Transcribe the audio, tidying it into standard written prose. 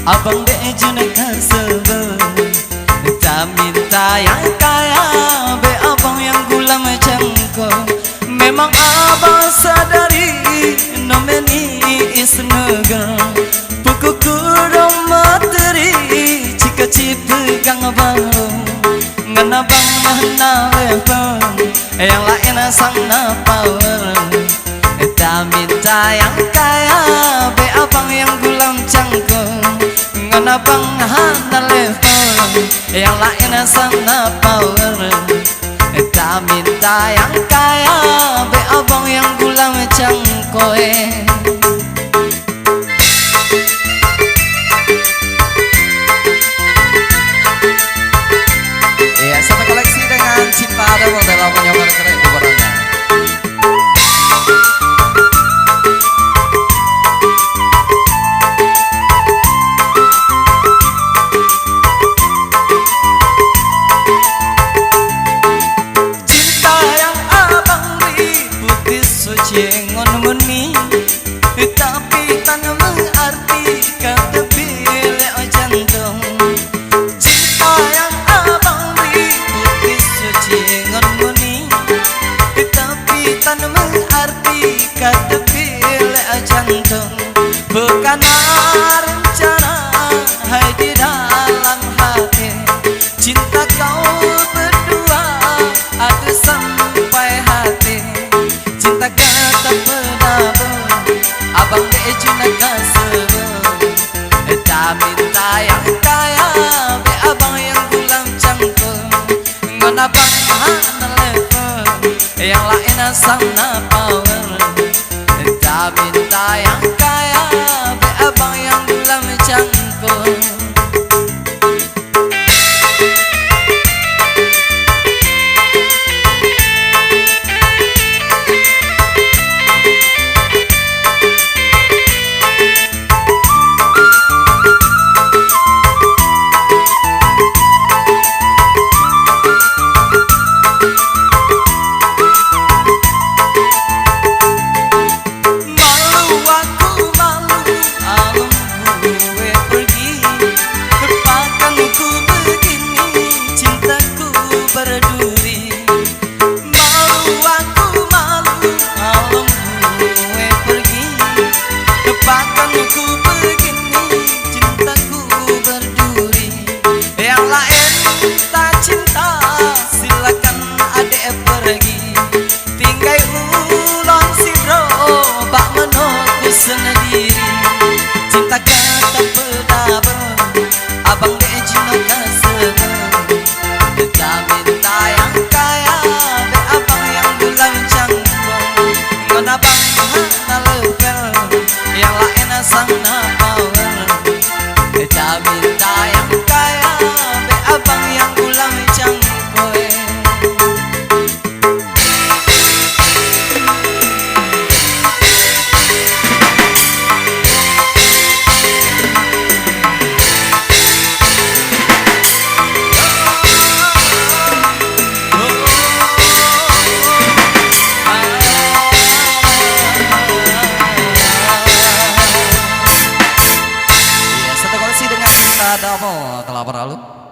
abang dejun kasebel. Tak minta yang kaya, be abang yang gula macam kau. Memang abang sadari, no many is no girl. Puku kurang materi, cika cipu gang baru. Ngana bang mahna lepang, yang lain sana power. Tak minta yang kaya, be abang yang gulam cangkung. Ngana bang mahna lepang, yang lain sana power. Tak minta yang kaya, be abang yang gulam cangkung. Ya, satu koleksi dengan cinta ada dalam menyoba keren di barangnya. Cinta yang abang beri putih suci ngon meni, tapi tak mengerti kata bila jantung. Cinta yang abang beri putih suci ngon meni, tapi tak mengerti kata bila jantung. Bukan rencana hai di dalam hati, cinta kau berdua ada sampai hati. Cinta kata penabung, abang dejun kasebel. Tak minta yang kaya, be abang yang gulam cangkung. Ngon abang mahana level, yang lain sana power. Tak minta yang kaya, be abang yang gulam cangkung. Sendiri cinta kata penabung, abang dejun kasebel. Tak minta yang kaya, be abang yang gulam cangkung. Ngon abang mahana level, yang lain sana power. Tak minta yang kaya, be abang yang gulam cangkung. Ada apa? Telah berlalu.